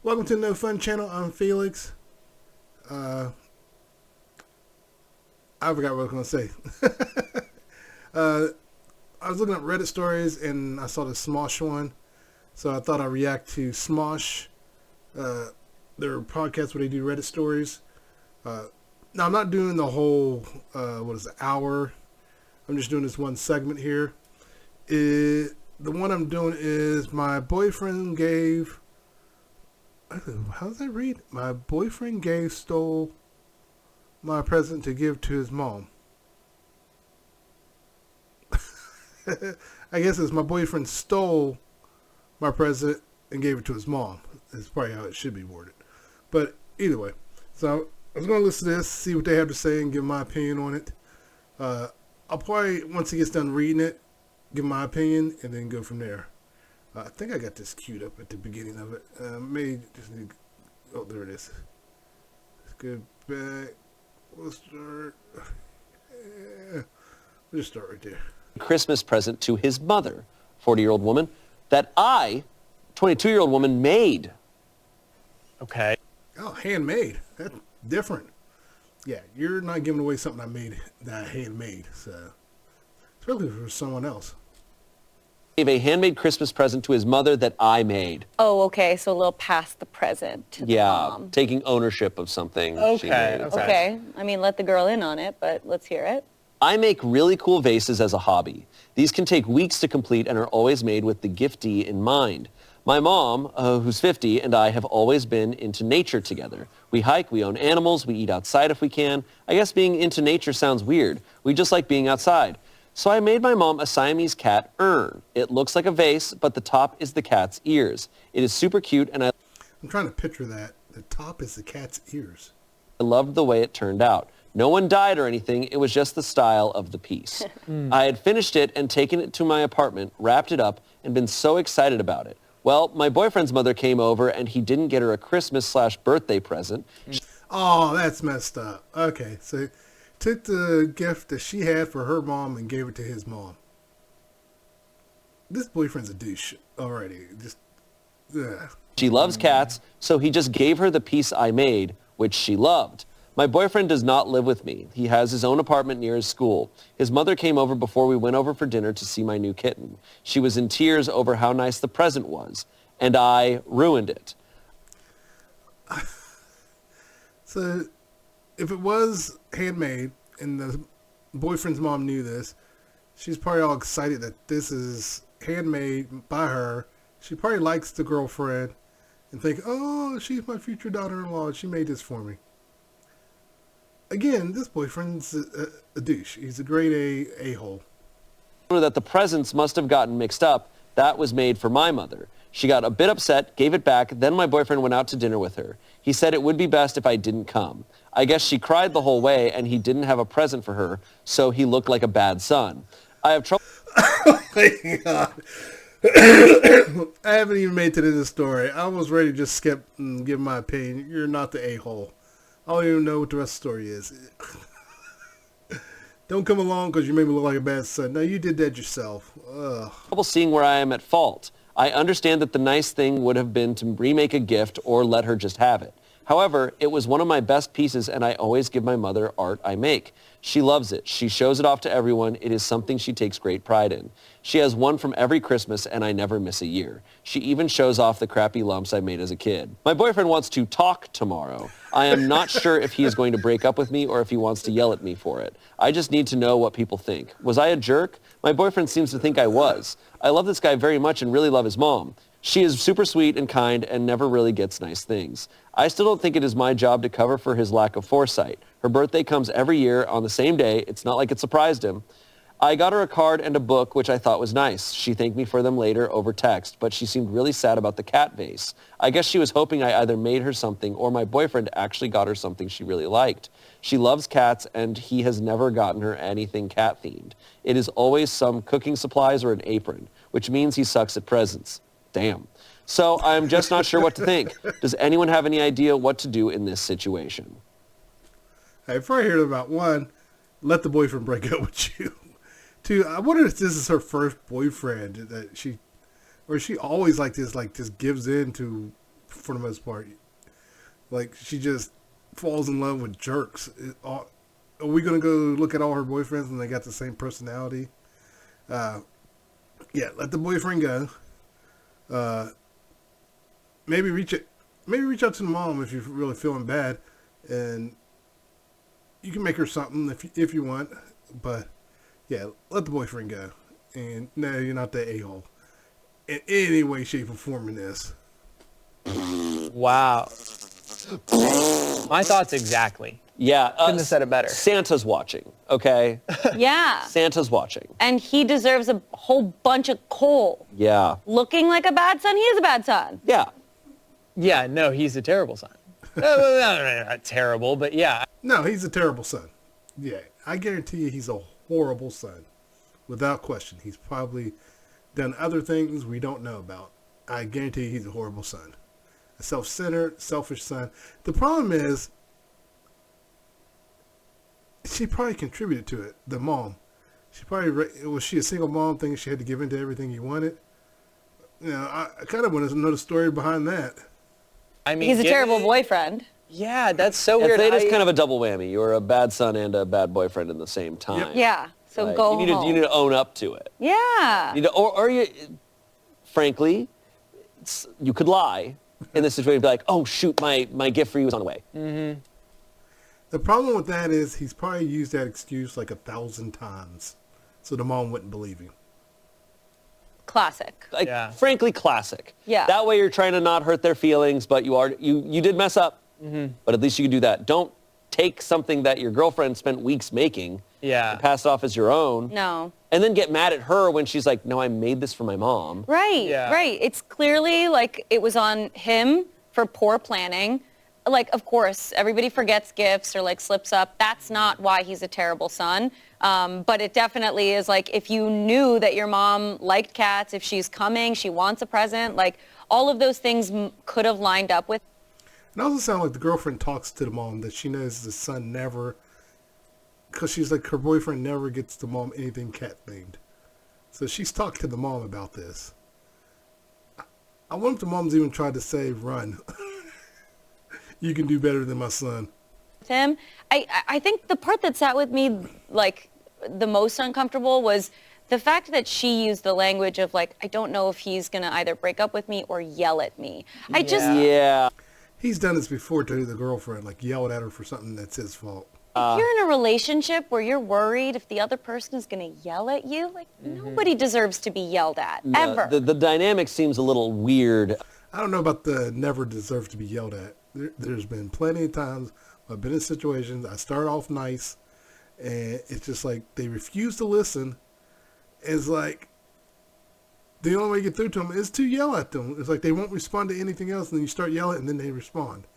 Welcome to the No Fun Channel. I'm Felix. I forgot what I was going to say. I was looking at Reddit stories and I saw the Smosh one. So I thought I'd react to Smosh, their podcast where they do Reddit stories. Now I'm not doing the whole, hour. I'm just doing this one segment here. The one I'm doing is my boyfriend gave... How does that read? My boyfriend stole my present to give to his mom. I guess it's my boyfriend stole my present and gave it to his mom. That's probably how it should be worded. But either way, so I was going to listen to this, see what they have to say, and give my opinion on it. I'll probably, once he gets done reading it, give my opinion, and then go from there. I think I got this queued up at the beginning of it. Maybe just need... Oh, there it is. Let's go back. We'll start... We'll just start right there. Christmas present to his mother, 40-year-old woman, that I, 22-year-old woman, made. Okay. Oh, handmade. That's different. Yeah, you're not giving away something that I handmade. So, it's really for someone else. Gave a handmade Christmas present to his mother that I made. Oh, okay. So a little past the present to the mom. Taking ownership of something she made. Okay. I mean, let the girl in on it, but let's hear it. I make really cool vases as a hobby. These can take weeks to complete and are always made with the giftee in mind. My mom, who's 50, and I have always been into nature together. We hike, we own animals, we eat outside if we can. I guess being into nature sounds weird. We just like being outside. So I made my mom a Siamese cat urn. It looks like a vase, but the top is the cat's ears. It is super cute, and I'm trying to picture that. The top is the cat's ears. I loved the way it turned out. No one died or anything. It was just the style of the piece. I had finished it and taken it to my apartment, wrapped it up, and been so excited about it. Well, my boyfriend's mother came over, and he didn't get her a Christmas/birthday present. Oh, that's messed up. Okay, so took the gift that she had for her mom and gave it to his mom. This boyfriend's a douche already. Just, ugh. She loves cats, so he just gave her the piece I made, which she loved. My boyfriend does not live with me. He has his own apartment near his school. His mother came over before we went over for dinner to see my new kitten. She was in tears over how nice the present was, and I ruined it. So, if it was handmade and the boyfriend's mom knew this, she's probably all excited that this is handmade by her. She probably likes the girlfriend and think, oh, she's my future daughter-in-law. She made this for me. Again, this boyfriend's a douche. He's a grade A-hole. That the presents must have gotten mixed up. That was made for my mother. She got a bit upset, gave it back, then my boyfriend went out to dinner with her. He said it would be best if I didn't come. I guess she cried the whole way and he didn't have a present for her, so he looked like a bad son. I have trouble... Oh my God. I haven't even made it to this story. I was ready to just skip and give my opinion. You're not the a-hole. I don't even know what the rest of the story is. Don't come along because you made me look like a bad son. No, you did that yourself. Ugh. Trouble seeing where I am at fault. I understand that the nice thing would have been to remake a gift or let her just have it. However, it was one of my best pieces and I always give my mother art I make. She loves it. She shows it off to everyone. It is something she takes great pride in. She has one from every Christmas and I never miss a year. She even shows off the crappy lumps I made as a kid. My boyfriend wants to talk tomorrow. I am not sure if he is going to break up with me or if he wants to yell at me for it. I just need to know what people think. Was I a jerk? My boyfriend seems to think I was. I love this guy very much and really love his mom. She is super sweet and kind and never really gets nice things. I still don't think it is my job to cover for his lack of foresight. Her birthday comes every year on the same day. It's not like it surprised him. I got her a card and a book, which I thought was nice. She thanked me for them later over text, but she seemed really sad about the cat vase. I guess she was hoping I either made her something or my boyfriend actually got her something she really liked. She loves cats, and he has never gotten her anything cat-themed. It is always some cooking supplies or an apron, which means he sucks at presents. Damn. So I'm just not sure what to think. Does anyone have any idea what to do in this situation? Hey, before I hear about one, let the boyfriend break up with you. Two, I wonder if this is her first boyfriend that she, or she always like this, like just gives in to for the most part. Like, she just falls in love with jerks. Are we going to go look at all her boyfriends and they got the same personality? Yeah, let the boyfriend go. Maybe reach out to the mom if you're really feeling bad, and you can make her something if you want. But yeah, let the boyfriend go. And no, you're not the a-hole in any way, shape, or form in this. Wow. My thoughts exactly. Yeah. Couldn't have said it better. Santa's watching, okay? Yeah. Santa's watching. And he deserves a whole bunch of coal. Yeah. Looking like a bad son, he is a bad son. Yeah. Yeah, no, he's a terrible son. Not terrible, but yeah. No, he's a terrible son. Yeah, I guarantee you he's a horrible son. Without question. He's probably done other things we don't know about. I guarantee you he's a horrible son. A self-centered, selfish son. The problem is, she probably contributed to it, the mom. Was she a single mom thinking she had to give in to everything he wanted? You know, I kind of want to know the story behind that. I mean, He's a terrible boyfriend. Yeah, that's so weird. It is kind of a double whammy. You're a bad son and a bad boyfriend in the same time. Yep. Yeah. So Like, go you home. need to own up to it. Yeah. You know, or you, frankly, you could lie in this situation and be like, oh, shoot, my gift for you is on the way. Mm-hmm. The problem with that is he's probably used that excuse like 1,000 times, so the mom wouldn't believe him. Classic. Like, Yeah. frankly, classic. Yeah. That way you're trying to not hurt their feelings, but you did mess up. Mm-hmm. But at least you can do that. Don't take something that your girlfriend spent weeks making Yeah. and pass it off as your own. No. And then get mad at her when she's like, no, I made this for my mom. Right. Yeah. Right. It's clearly like it was on him for poor planning. Like, of course, everybody forgets gifts or like slips up. That's not why he's a terrible son. But it definitely is like if you knew that your mom liked cats, if she's coming, she wants a present, like all of those things could have lined up with. It also sounds like the girlfriend talks to the mom that she knows the son never, because she's like her boyfriend never gets the mom anything cat themed. So she's talked to the mom about this. I wonder if the mom's even tried to say, run. You can do better than my son. Him. I think the part that sat with me like the most uncomfortable was the fact that she used the language of like, I don't know if he's going to either break up with me or yell at me. I just, Yeah. He's done this before to the girlfriend, like yelled at her for something that's his fault. if you're in a relationship where you're worried if the other person is going to yell at you, like nobody deserves to be yelled at, ever. The dynamic seems a little weird. I don't know about the never deserve to be yelled at. There's been plenty of times I've been in situations, I start off nice, and it's just like they refuse to listen. It's like the only way to get through to them is to yell at them. It's like they won't respond to anything else, and then you start yelling, and then they respond.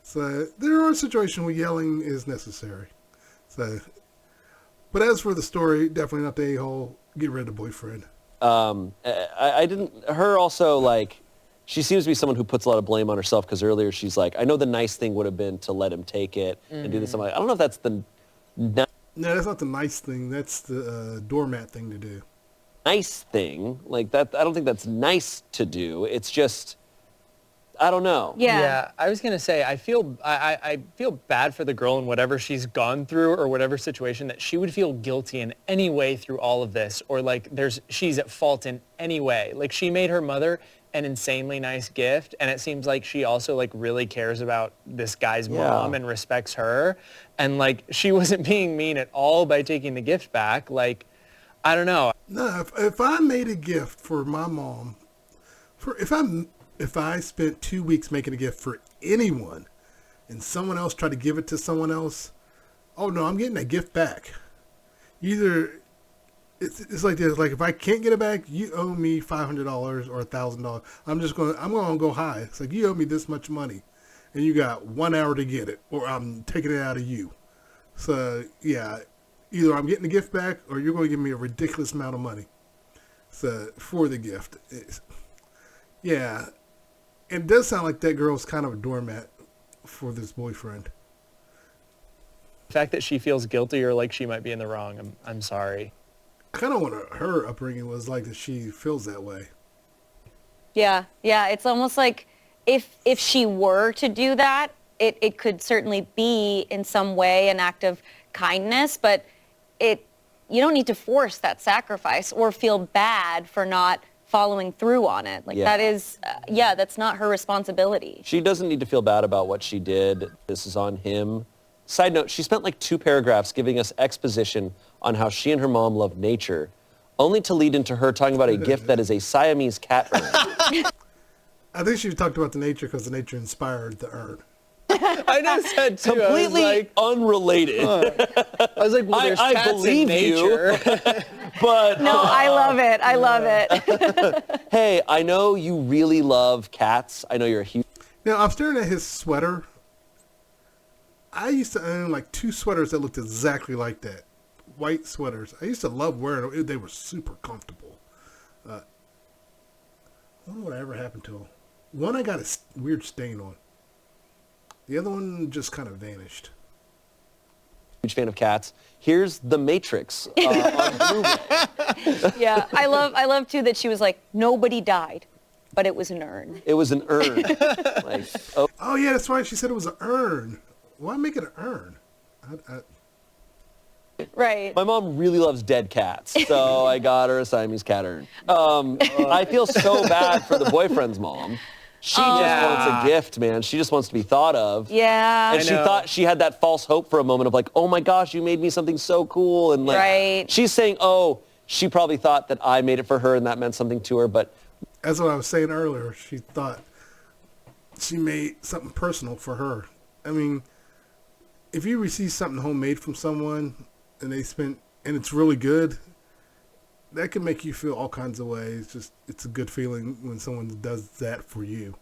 So there are situations where yelling is necessary. So, but as for the story, definitely not the a-hole. Get rid of the boyfriend. I didn't, her also, like, she seems to be someone who puts a lot of blame on herself because earlier she's like, I know the nice thing would have been to let him take it and do this. I'm like, I don't know if that's the No, that's not the nice thing. That's the doormat thing to do. nice thing. Like, that, I don't think that's nice to do. It's just, I don't know. Yeah. I was gonna say I feel bad for the girl in whatever she's gone through or whatever situation that she would feel guilty in any way through all of this, or like she's at fault in any way. Like she made her mother an insanely nice gift, and it seems like she also like really cares about this guy's mom and respects her, and like she wasn't being mean at all by taking the gift back. Like, I don't know. No, if I made a gift for my mom, if I spent 2 weeks making a gift for anyone, and someone else tried to give it to someone else, oh no, I'm getting that gift back. Either it's like this: like if I can't get it back, you owe me $500 or $1,000. I'm going to go high. It's like you owe me this much money, and you got 1 hour to get it, or I'm taking it out of you. So yeah, either I'm getting the gift back, or you're going to give me a ridiculous amount of money. So for the gift, yeah. It does sound like that girl's kind of a doormat for this boyfriend. The fact that she feels guilty or like she might be in the wrong, I'm sorry. I kind of wonder her upbringing was like that she feels that way. Yeah. It's almost like if she were to do that, it could certainly be in some way an act of kindness, but you don't need to force that sacrifice or feel bad for not following through on it. Like that is, that's not her responsibility. She doesn't need to feel bad about what she did. This is on him. Side note, she spent like 2 paragraphs giving us exposition on how she and her mom love nature, only to lead into her talking about a gift that is a Siamese cat urn. I think she talked about the nature because the nature inspired the urn. I noticed that too. Completely unrelated. I was like, well, there's I cats believe in nature. But No, I love it. I love it. hey, I know you really love cats. I know you're a huge... Now, I'm staring at his sweater. I used to own like 2 sweaters that looked exactly like that. White sweaters. I used to love wearing them. They were super comfortable. I don't know what ever happened to them. One I got a weird stain on. The other one just kind of vanished. Huge fan of cats. Here's The Matrix on Blu-ray. Yeah, I love too that she was like, nobody died, but it was an urn. It was an urn. Like, oh, Oh, yeah, that's right. She said it was an urn. Why make it an urn? Right. my mom really loves dead cats, so I got her a Siamese cat urn. I feel so bad for the boyfriend's mom. She just wants a gift, man. She just wants to be thought of. Yeah. And she thought she had that false hope for a moment of like, oh my gosh, you made me something so cool. And like, Right. she's saying, oh, she probably thought that I made it for her and that meant something to her. But That's what I was saying earlier. She thought she made something personal for her. I mean, if you receive something homemade from someone and it's really good, that can make you feel all kinds of ways. It's a good feeling when someone does that for you.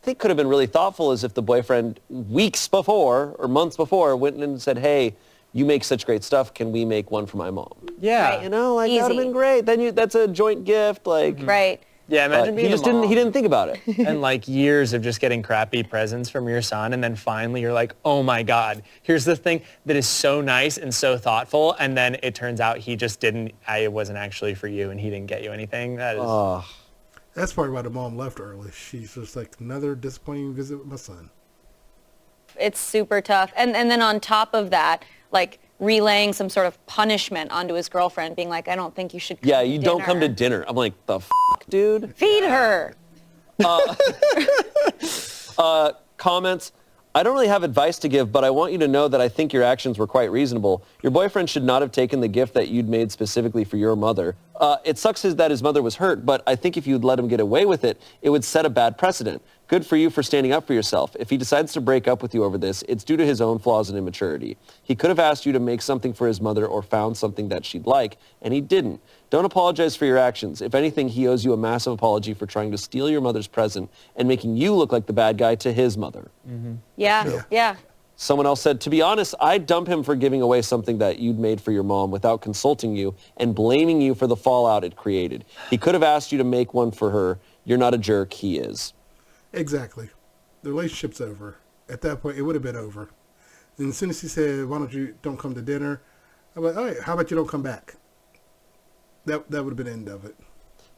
I think could have been really thoughtful is if the boyfriend weeks before or months before went in and said, hey, you make such great stuff. Can we make one for my mom? Yeah. Right. You know, like that would have Easy. been great. Then that's a joint gift. Like, Right. Yeah, imagine but being he just a mom he didn't think about it. and like years of just getting crappy presents from your son, and then finally you're like, oh my God, here's the thing that is so nice and so thoughtful, and then it turns out he just didn't, it wasn't actually for you, and he didn't get you anything. That is... That's probably why the mom left early. She's just like, another disappointing visit with my son. It's super tough. And then on top of that, like relaying some sort of punishment onto his girlfriend, being like, I don't think you should come Yeah, to you don't come to dinner. I'm like, the dude? Feed her. Comments. I don't really have advice to give, but I want you to know that I think your actions were quite reasonable. Your boyfriend should not have taken the gift that you'd made specifically for your mother. It sucks that his mother was hurt, but I think if you'd let him get away with it, it would set a bad precedent. Good for you for standing up for yourself. If he decides to break up with you over this, it's due to his own flaws and immaturity. He could have asked you to make something for his mother or found something that she'd like, and he didn't. Don't apologize for your actions. If anything, he owes you a massive apology for trying to steal your mother's present and making you look like the bad guy to his mother. Mm-hmm. Yeah. Someone else said, to be honest, I'd dump him for giving away something that you'd made for your mom without consulting you and blaming you for the fallout it created. He could have asked you to make one for her. You're not a jerk. He is. Exactly. The relationship's over. At that point, it would have been over. And as soon as he said, why don't you don't come to dinner? I'm like, all right, how about you don't come back? That would have been the end of it.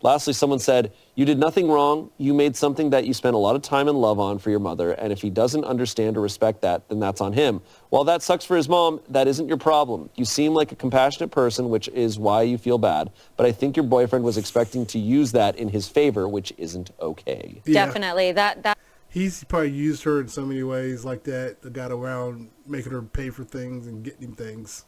Lastly, someone said, you did nothing wrong. You made something that you spent a lot of time and love on for your mother, and if he doesn't understand or respect that, then that's on him. While that sucks for his mom, that isn't your problem. You seem like a compassionate person, which is why you feel bad, but I think your boyfriend was expecting to use that in his favor, which isn't okay. Yeah. Definitely. That He's probably used her in so many ways like that. Got around making her pay for things and getting him things.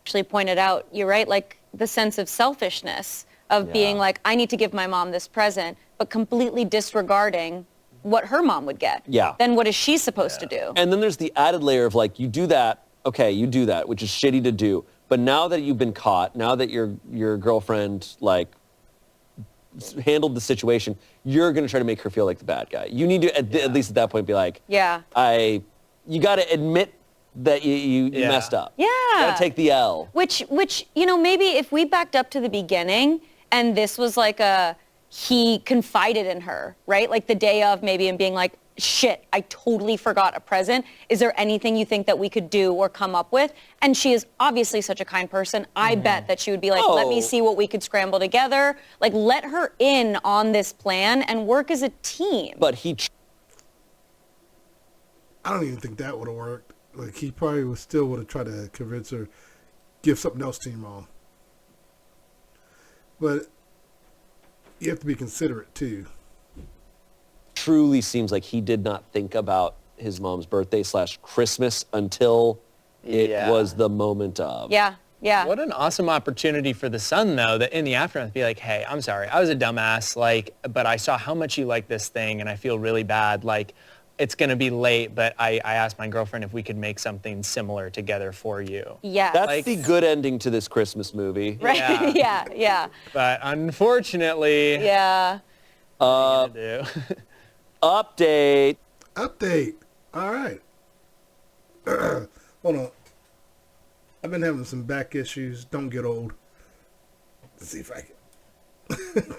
actually pointed out, you're right, like the sense of selfishness of being like, I need to give my mom this present, but completely disregarding what her mom would get. Yeah. Then what is she supposed to do? And then there's the added layer of like, you do that, okay, you do that, which is shitty to do. But now that you've been caught, now that your girlfriend like handled the situation, you're going to try to make her feel like the bad guy. You need to at least at that point be like, you got to admit that you messed up. Yeah. You got to take the L. Which, maybe if we backed up to the beginning and this was like he confided in her, right? Like the day of maybe, and being like, shit, I totally forgot a present. Is there anything you think that we could do or come up with? And she is obviously such a kind person. I bet that she would be like, let me see what we could scramble together. Like, let her in on this plan and work as a team. But I don't even think that would have worked. Like, he probably would have tried to convince her, give something else to your mom. But you have to be considerate, too. truly seems like he did not think about his mom's birthday / Christmas until it was the moment of. Yeah. Yeah. What an awesome opportunity for the son, though, that in the aftermath be like, hey, I'm sorry, I was a dumbass, like, but I saw how much you like this thing and I feel really bad. Like, it's going to be late, but I asked my girlfriend if we could make something similar together for you. Yeah. That's Like- the good ending to this Christmas movie. Right. Yeah. Yeah. Yeah. But unfortunately, Yeah. Update. Update. All right. Hold on. I've been having some back issues. Don't get old. Let's see if I can.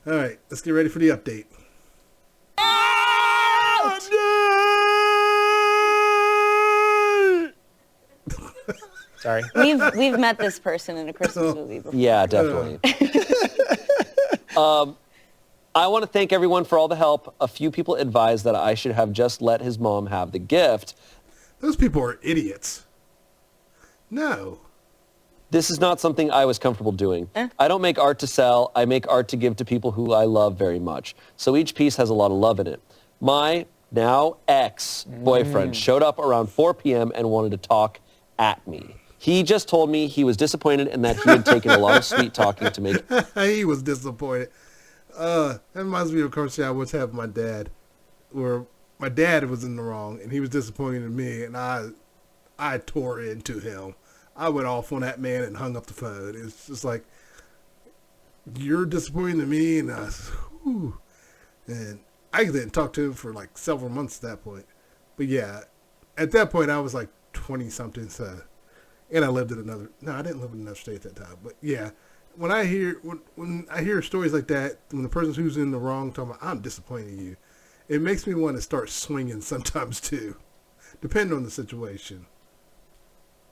All right. Let's get ready for the update. sorry. We've met this person in a Christmas movie before. Yeah, definitely. I want to thank everyone for all the help. A few people advised that I should have just let his mom have the gift. Those people are idiots. No. This is not something I was comfortable doing. I don't make art to sell. I make art to give to people who I love very much. So each piece has a lot of love in it. My now ex-boyfriend showed up around 4 p.m. and wanted to talk at me. He just told me he was disappointed and that he had taken a lot of sweet talking to make. He was disappointed. That reminds me of a conversation I once had with my dad, where my dad was in the wrong and he was disappointed in me, and I tore into him. I went off on that man and hung up the phone. It's just like, you're disappointed in me, and and I didn't talk to him for like several months at that point. But yeah, at that point I was like 20 something, so, and I lived in I didn't live in another state at that time. But yeah, when I hear stories like that, when the person who's in the wrong talking about, I'm disappointed in you, it makes me want to start swinging sometimes too, depending on the situation.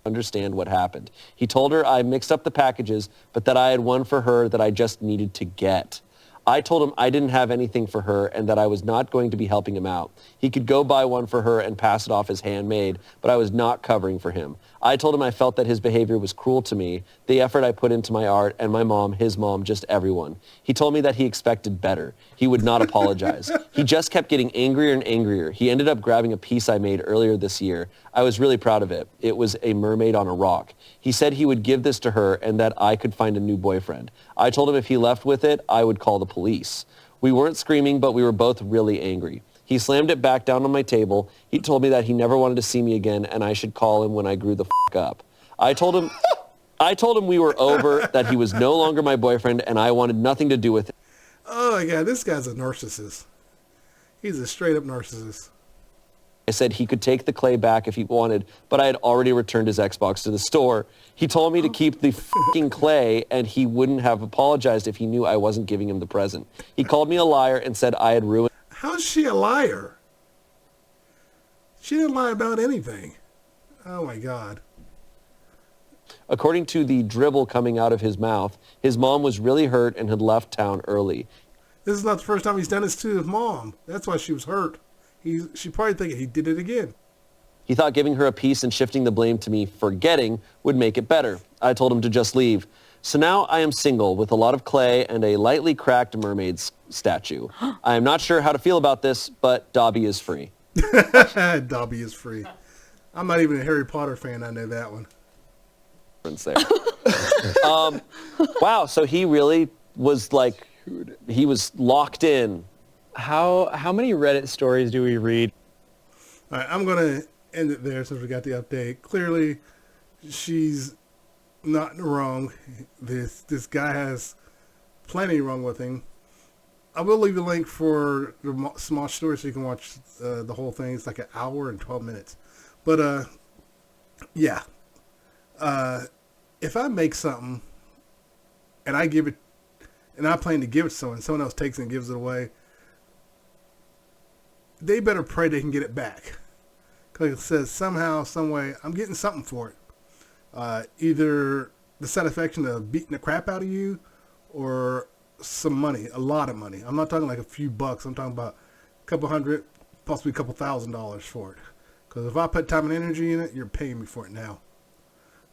Understand what happened. He told her I mixed up the packages, but that I had one for her that I just needed to get. I told him I didn't have anything for her and that I was not going to be helping him out. He could go buy one for her and pass it off as handmade, but I was not covering for him. I told him I felt that his behavior was cruel to me, the effort I put into my art, and my mom, his mom, just everyone. He told me that he expected better. He would not apologize. He just kept getting angrier and angrier. He ended up grabbing a piece I made earlier this year. I was really proud of it. It was a mermaid on a rock. He said he would give this to her and that I could find a new boyfriend. I told him if he left with it, I would call the police. We weren't screaming, but we were both really angry. He slammed it back down on my table. He told me that he never wanted to see me again and I should call him when I grew the up. I told him we were over, that he was no longer my boyfriend and I wanted nothing to do with it. Oh my God, this guy's a narcissist. He's a straight up narcissist. I said he could take the clay back if he wanted, but I had already returned his Xbox to the store. He told me to keep the fucking clay and he wouldn't have apologized if he knew I wasn't giving him the present. He called me a liar and said I had ruined. How's she a liar? She didn't lie about anything. Oh my God. According to the dribble coming out of his mouth, his mom was really hurt and had left town early. This is not the first time he's done this to his mom. That's why she was hurt. She probably thinking he did it again. He thought giving her a piece and shifting the blame to me for getting would make it better. I told him to just leave. So now I am single with a lot of clay and a lightly cracked mermaid statue. I am not sure how to feel about this, but Dobby is free. Dobby is free. I'm not even a Harry Potter fan. I know that one. There. Wow, so he really was like, he was locked in. How many Reddit stories do we read? All right, I'm going to end it there since we got the update. Clearly, she's not in the wrong. This guy has plenty wrong with him. I will leave a link for the small story so you can watch the whole thing. It's like an hour and 12 minutes. But, yeah. If I make something and I give it, and I plan to give it to someone else takes it and gives it away, they better pray they can get it back. Because it says somehow, some way, I'm getting something for it. Either the satisfaction of beating the crap out of you, or some money, a lot of money. I'm not talking like a few bucks. I'm talking about a couple hundred, possibly a couple $1,000s for it. Because if I put time and energy in it, you're paying me for it now.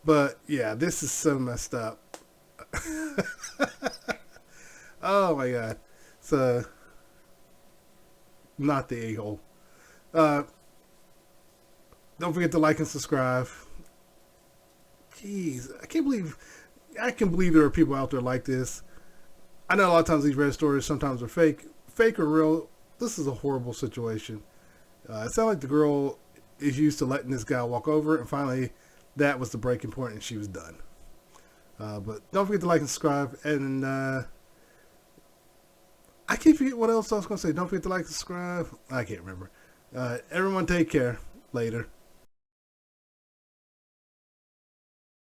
But yeah, this is so messed up. Oh my God. It's not the a-hole. Don't forget to like and subscribe. Jeez, I can believe there are people out there like this. I know a lot of times these Reddit stories sometimes are fake or real. This is a horrible situation. It sounds like the girl is used to letting this guy walk over, and finally that was the breaking point and she was done. But don't forget to like and subscribe, and I can't forget what else I was going to say. Don't forget to like and subscribe. I can't remember. Everyone take care. Later.